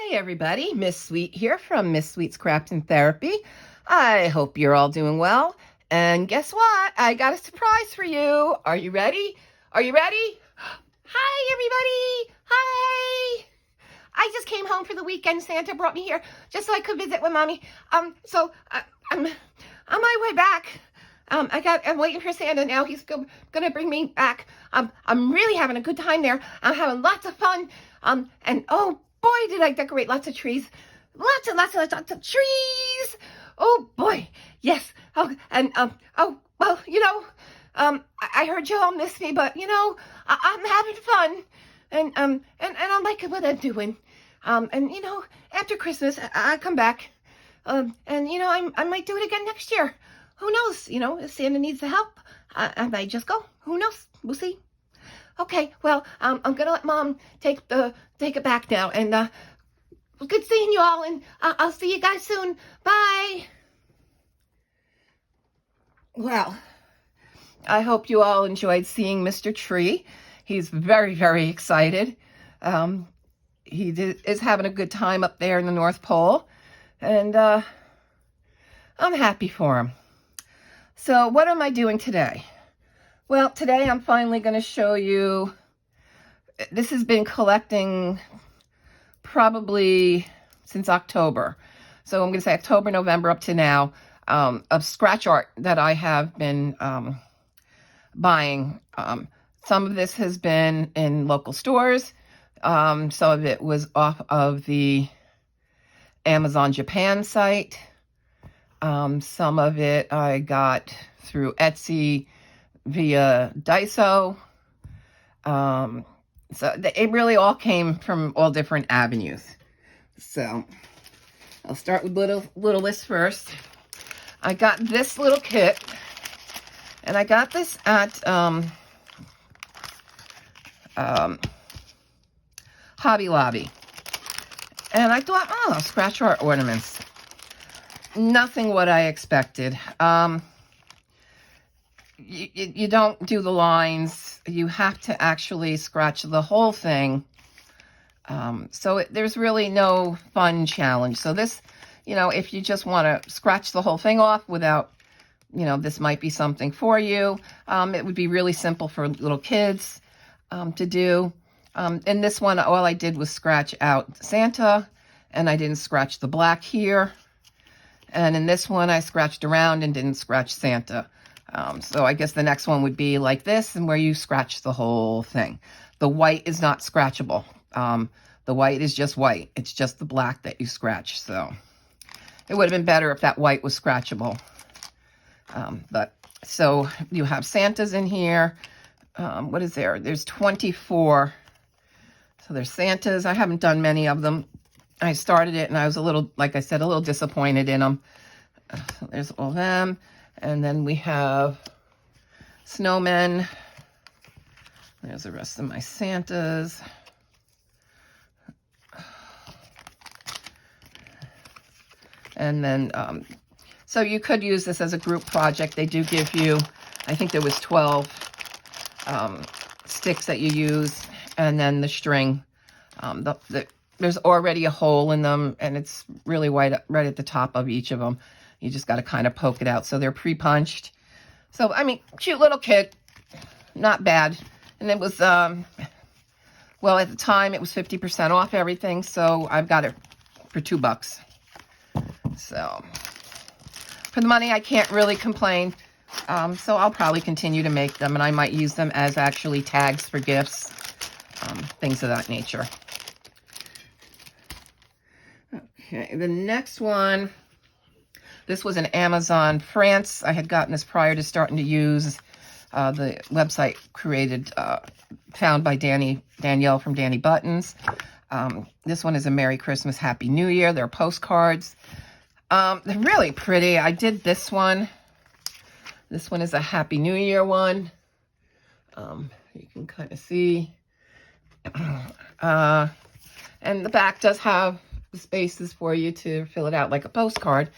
Hi everybody, Miss Sweet here from Miss Sweet's Craft and Therapy. I hope you're all doing well. And guess what? I got a surprise for you. Are you ready? Are you ready? Hi everybody. Hi. I just came home for the weekend. Santa brought me here just so I could visit with Mommy. I'm on my way back. I'm waiting for Santa now. He's gonna bring me back. I'm really having a good time there. I'm having lots of fun. And oh boy, did I decorate lots of trees. Lots of trees. Oh boy, yes. Oh, and oh well, I heard you all miss me, but I'm having fun, and I like what I'm doing. And after Christmas, I come back, and I might do it again next year. Who knows? If Santa needs the help, I might just go. Who knows? We'll see. Okay, well, I'm gonna let Mom take it back now, and it was good seeing you all, and I'll see you guys soon. Bye. Well, I hope you all enjoyed seeing Mr. Tree. He's very, very excited. He is having a good time up there in the North Pole, and I'm happy for him. So what am I doing today? Well, today I'm finally going to show you, this has been collecting probably since October. So I'm going to say October, November up to now, of scratch art that I have been buying. Some of this has been in local stores. Some of it was off of the Amazon Japan site. Some of it I got through Etsy via Daiso. So it really all came from all different avenues. So I'll start with little list first. I got this little kit, and I got this at Hobby Lobby. And I thought, oh, scratch art ornaments. Nothing what I expected. You don't do the lines. You have to actually scratch the whole thing. So there's really no fun challenge. So this, if you just want to scratch the whole thing off without, this might be something for you. It would be really simple for little kids to do. In this one, all I did was scratch out Santa, and I didn't scratch the black here. And in this one, I scratched around and didn't scratch Santa. So I guess the next one would be like this, and where you scratch the whole thing. The white is not scratchable. The white is just white. It's just the black that you scratch. So it would have been better if that white was scratchable. But so you have Santas in here. What is there? There's 24. So there's Santas. I haven't done many of them. I started it and I was like I said, a little disappointed in them. So there's all them. And then we have snowmen. There's the rest of my Santas. And then, so you could use this as a group project. They do give you, I think there was 12 sticks that you use, and then the string. There's already a hole in them, and it's really right at the top of each of them. You just got to kind of poke it out. So they're pre-punched. So, I mean, cute little kit. Not bad. And it was, well, at the time, it was 50% off everything. So I've got it for $2. So for the money, I can't really complain. So I'll probably continue to make them, and I might use them as actually tags for gifts, things of that nature. Okay, the next one, this was an Amazon France. I had gotten this prior to starting to use the website found by Danielle from Danny Buttons. This one is a Merry Christmas, Happy New Year. They're postcards. They're really pretty. I did this one. This one is a Happy New Year one. You can kind of see. And the back does have the spaces for you to fill it out like a postcard.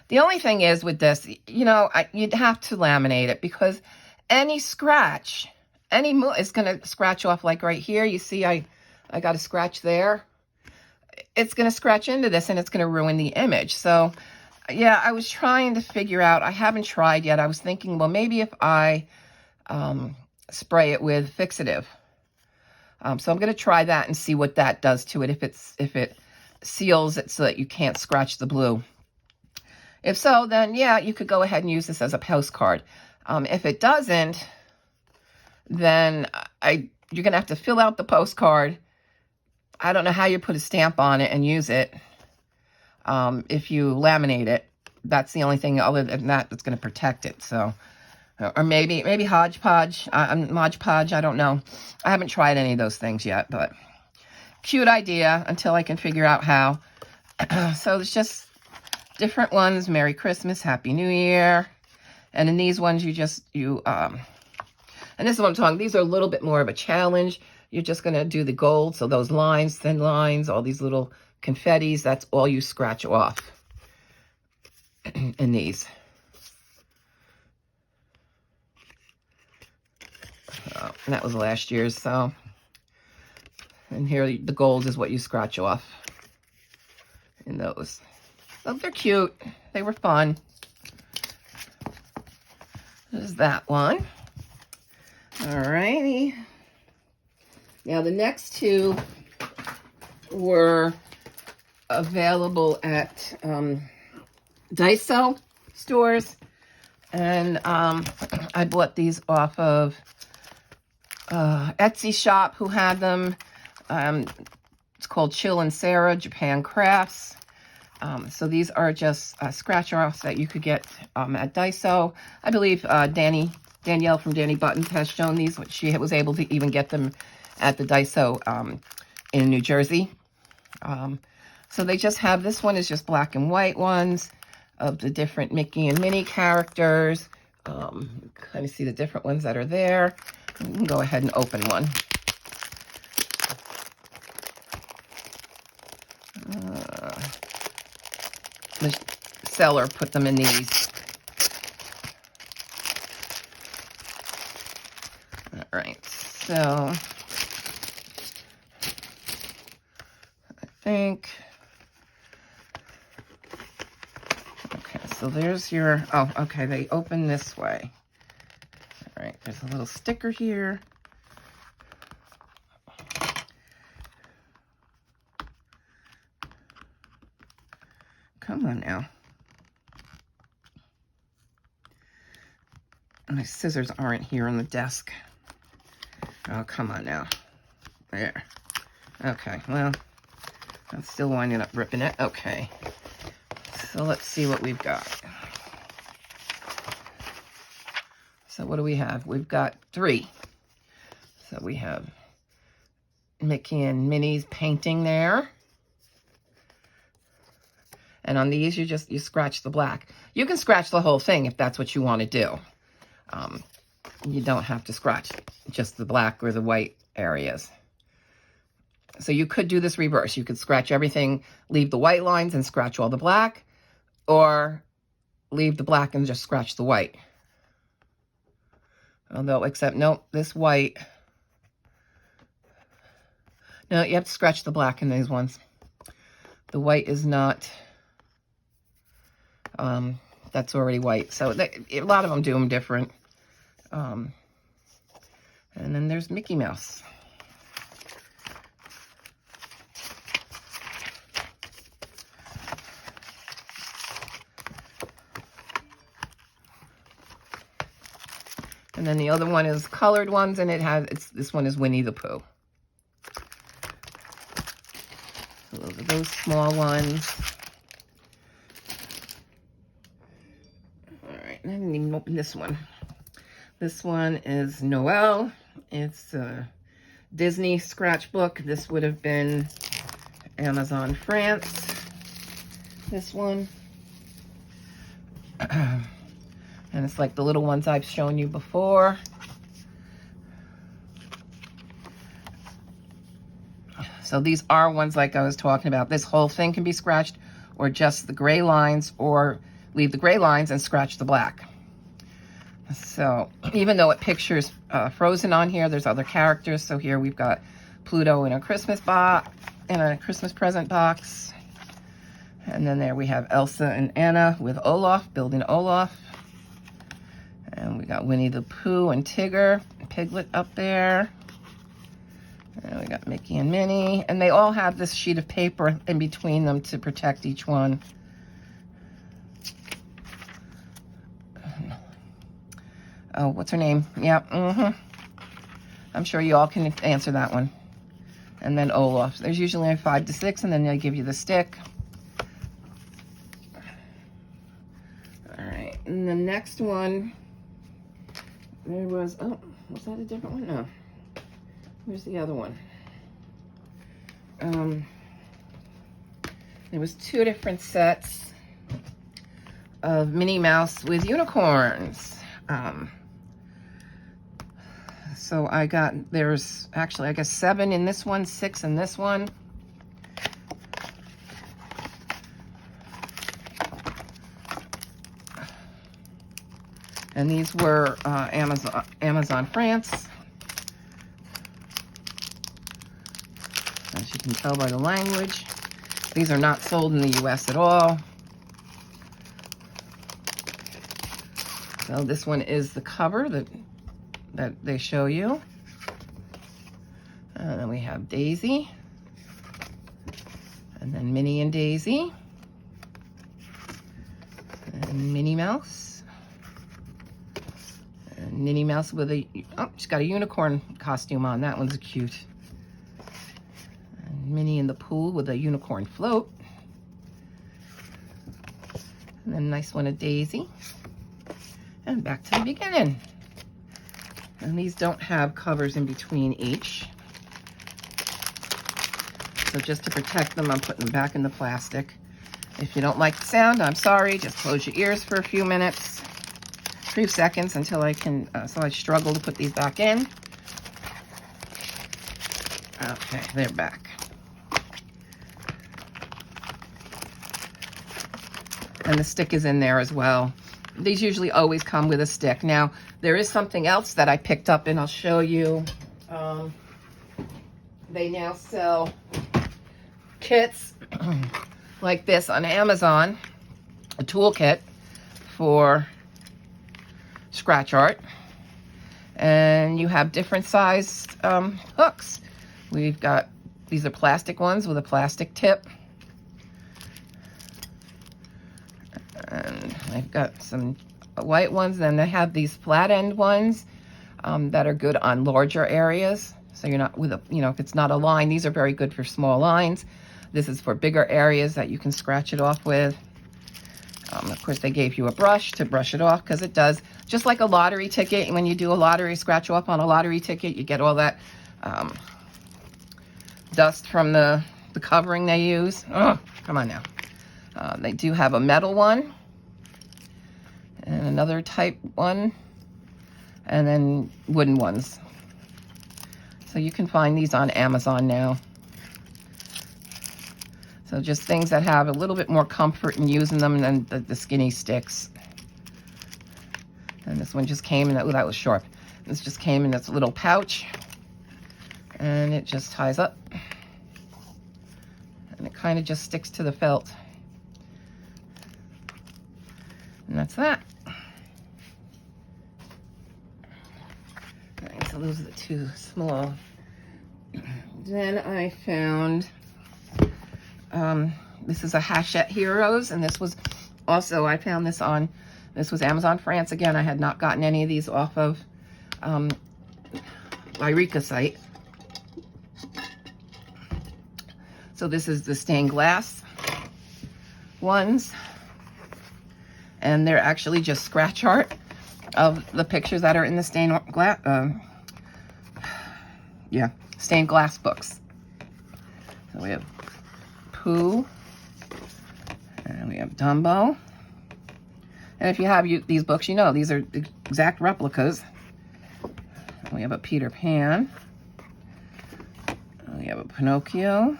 The only thing is with this, you'd have to laminate it, because any scratch, is going to scratch off, like right here. You see, I got a scratch there. it's going to scratch into this and it's going to ruin the image. So yeah, I was trying to figure out, I haven't tried yet. I was thinking, well, maybe if I spray it with fixative. So I'm going to try that and see what that does to it, if it seals it so that you can't scratch the blue. If so, then yeah, you could go ahead and use this as a postcard. If it doesn't, then you're going to have to fill out the postcard. I don't know how you put a stamp on it and use it. If you laminate it, that's the only thing other than that that's going to protect it. So, or maybe hodgepodge, Mod Podge, I don't know. I haven't tried any of those things yet, but cute idea until I can figure out how. So it's just different ones. Merry Christmas, Happy New Year. And in these ones, and this is what I'm talking, these are a little bit more of a challenge. You're just going to do the gold. So those lines, thin lines, all these little confettis, that's all you scratch off in these. And that was last year's. So, and here the gold is what you scratch off in those. So they're cute. They were fun. There's that one. All righty. Now the next two were available at Daiso stores, and I bought these off of Etsy shop who had them. It's called Chill and Sarah Japan Crafts. So these are just scratch offs that you could get at Daiso. I believe Danielle from Danny Buttons has shown these. She was able to even get them at the Daiso in New Jersey. So they just have, this one is just black and white ones of the different Mickey and Minnie characters. Kind of see the different ones that are there. You can go ahead and open one. The seller put them in these. All right, so I think, okay, so there's your, oh, okay, they open this way. All right, there's a little sticker here. Come on now. My scissors aren't here on the desk. Oh, come on now. There. Okay, well, I'm still winding up ripping it. Okay. So let's see what we've got. So what do we have? We've got 3. So we have Mickey and Minnie's painting there. And on these, you scratch the black. You can scratch the whole thing if that's what you want to do. You don't have to scratch just the black or the white areas. So you could do this reverse. You could scratch everything, leave the white lines and scratch all the black, or leave the black and just scratch the white. Although, except, nope, this white. No, you have to scratch the black in these ones. The white is not... that's already white. So a lot of them do them different. And then there's Mickey Mouse. And then the other one is colored ones, and this one is Winnie the Pooh. So those are those small ones. I didn't even open this one. This one is Noel. It's a Disney scratchbook. This would have been Amazon France. This one. And it's like the little ones I've shown you before. So these are ones like I was talking about. This whole thing can be scratched, or just the gray lines, or leave the gray lines and scratch the black. So even though it pictures Frozen on here, there's other characters. So here we've got Pluto in a Christmas box. in a Christmas present box. And then there we have Elsa and Anna with Olaf, building Olaf. And we got Winnie the Pooh and Tigger, Piglet up there. And we got Mickey and Minnie. And they all have this sheet of paper in between them to protect each one. Oh, what's her name? Yeah, I'm sure you all can answer that one. And then Olaf. There's usually 5 to 6, and then they give you the stick. All right, and the next one, there was, oh, was that a different one? No. Where's the other one? There was 2 different sets of Minnie Mouse with unicorns. So I got, there's actually, I guess 7 in this one, 6 in this one. And these were Amazon France. As you can tell by the language. These are not sold in the US at all. So this one is the cover that they show you. And then we have Daisy. And then Minnie and Daisy. And Minnie Mouse. And Minnie Mouse with a, oh, she's got a unicorn costume on. That one's cute. And Minnie in the pool with a unicorn float. And then a nice one of Daisy. And back to the beginning. And these don't have covers in between each. So just to protect them, I'm putting them back in the plastic. If you don't like the sound, I'm sorry. Just close your ears for a few minutes, a few seconds until I can, so I struggle to put these back in. Okay, they're back. And the stick is in there as well. These usually always come with a stick. Now, there is something else that I picked up, and I'll show you. They now sell kits like this on Amazon, a toolkit for scratch art. And you have different sized hooks. We've got, these are plastic ones with a plastic tip. And I've got some white ones. Then they have these flat end ones that are good on larger areas. So you're not with a, you know, if it's not a line, these are very good for small lines. This is for bigger areas that you can scratch it off with. Of course, they gave you a brush to brush it off because it does, just like a lottery ticket. When you do a lottery scratch off on a lottery ticket, you get all that dust from the covering they use. Oh, come on now. They do have a metal one and another type one, and then wooden ones. So you can find these on Amazon now. So just things that have a little bit more comfort in using them than the skinny sticks. And this one just came in, that, oh, that was sharp. This just came in this little pouch, and it just ties up. And it kind of just sticks to the felt. And that's that. All right, so those are the 2 small. Then I found, this is a Hachette Heroes, and this was also, I found this on, this was Amazon France. Again, I had not gotten any of these off of Lyrica site. So this is the stained glass ones. And they're actually just scratch art of the pictures that are in the stained glass, stained glass books. So we have Pooh, and we have Dumbo. And if you have these books, you know these are exact replicas. We have a Peter Pan. We have a Pinocchio.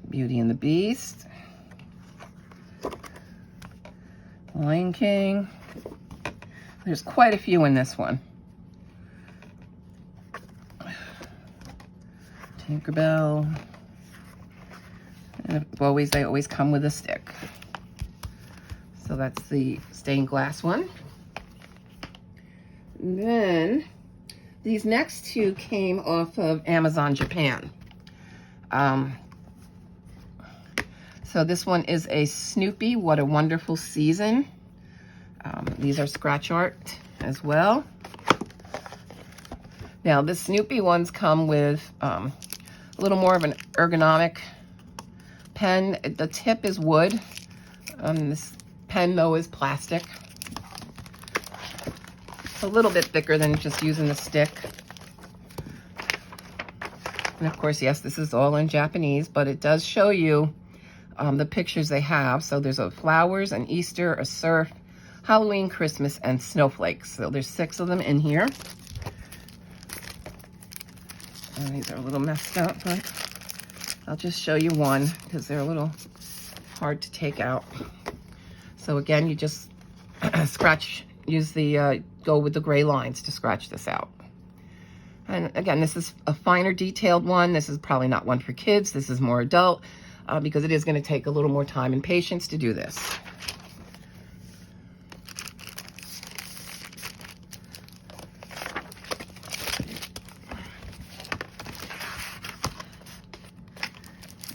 Beauty and the Beast. Lion King. There's quite a few in this one. Tinkerbell. And they always come with a stick. So that's the stained glass one. And then these next two came off of Amazon Japan. So this one is a Snoopy, What a Wonderful Season. These are scratch art as well. Now the Snoopy ones come with a little more of an ergonomic pen. The tip is wood. This pen though is plastic. It's a little bit thicker than just using the stick. And of course, yes, this is all in Japanese, but it does show you the pictures they have. So there's a flowers, an Easter, a surf, Halloween, Christmas, and snowflakes. So there's 6 of them in here. And these are a little messed up, but I'll just show you one because they're a little hard to take out. So again, you just use the, go with the gray lines to scratch this out. And again, this is a finer detailed one. This is probably not one for kids. This is more adult because it is going to take a little more time and patience to do this.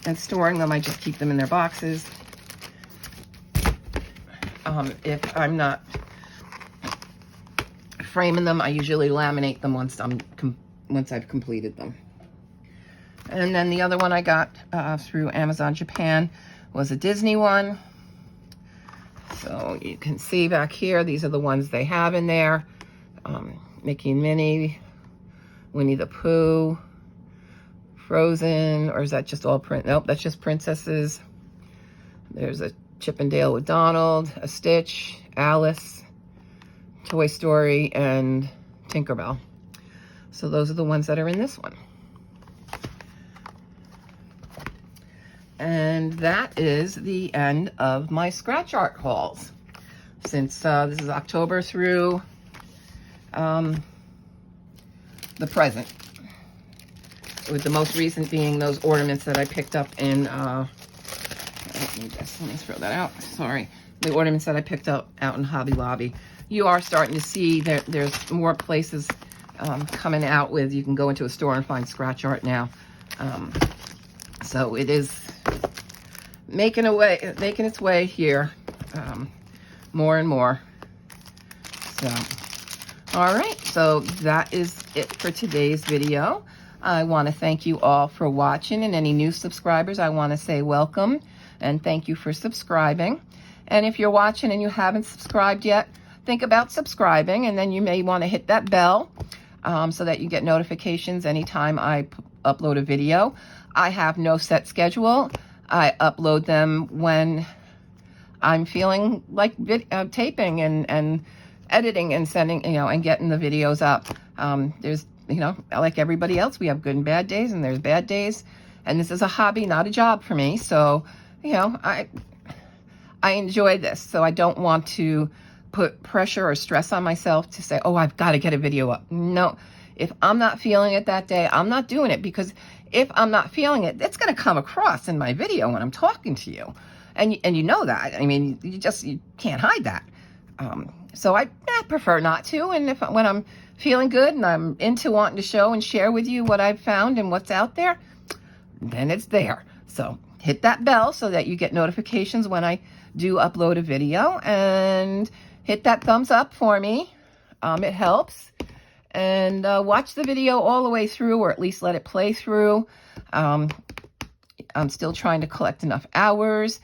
And storing them, I just keep them in their boxes. If I'm not framing them, I usually laminate them once I've completed them. And then the other one I got through Amazon Japan was a Disney one. So you can see back here, these are the ones they have in there. Mickey and Minnie, Winnie the Pooh, Frozen, or is that just all print? Nope, that's just princesses. There's a Chip and Dale with Donald, a Stitch, Alice, Toy Story, and Tinkerbell. So those are the ones that are in this one. And that is the end of my scratch art hauls. Since this is October through the present. With the most recent being those ornaments that I picked up in, I don't need this, let me throw that out, sorry. The ornaments that I picked up out in Hobby Lobby. You are starting to see there's more places coming out with, you can go into a store and find scratch art now. So it is making its way here more and more. So, all right, so that is it for today's video. I want to thank you all for watching, and any new subscribers, I want to say welcome and thank you for subscribing. And if you're watching and you haven't subscribed yet, think about subscribing, and then you may want to hit that bell so that you get notifications anytime I upload a video. I have no set schedule. I upload them when I'm feeling like taping and editing and sending, and getting the videos up. There's, like everybody else, we have good and bad days, and there's bad days. And this is a hobby, not a job for me. So, I enjoy this. So I don't want to put pressure or stress on myself to say, oh, I've got to get a video up. No, if I'm not feeling it that day, I'm not doing it, because if I'm not feeling it, it's going to come across in my video when I'm talking to you. And you know that. I mean, you can't hide that. So I prefer not to. And when I'm feeling good and I'm into wanting to show and share with you what I've found and what's out there, then it's there. So hit that bell so that you get notifications when I do upload a video, and hit that thumbs up for me. It helps. And watch the video all the way through, or at least let it play through. I'm still trying to collect enough hours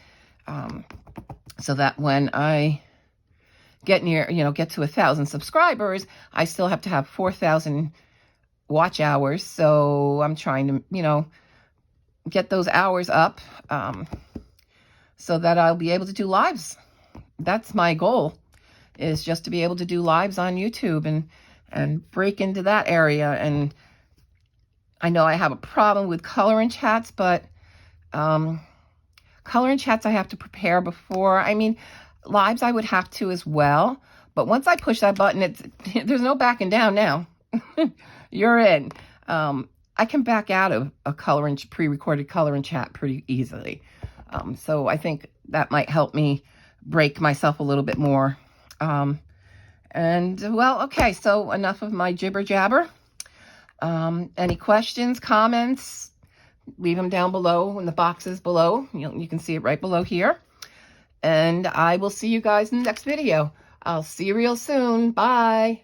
so that when I get to 1,000 subscribers, I still have to have 4,000 watch hours. So I'm trying to, get those hours up so that I'll be able to do lives. That's my goal, is just to be able to do lives on YouTube and break into that area. And I know I have a problem with coloring chats, but coloring chats I have to prepare before. I mean, lives I would have to as well. But once I push that button, there's no backing down now. You're in. I can back out of a pre-recorded color and chat pretty easily. So I think that might help me break myself a little bit more. And well, okay, so enough of my jibber jabber. Any questions, comments, leave them down below in the boxes below. You can see it right below here. And I will see you guys in the next video. I'll see you real soon. Bye.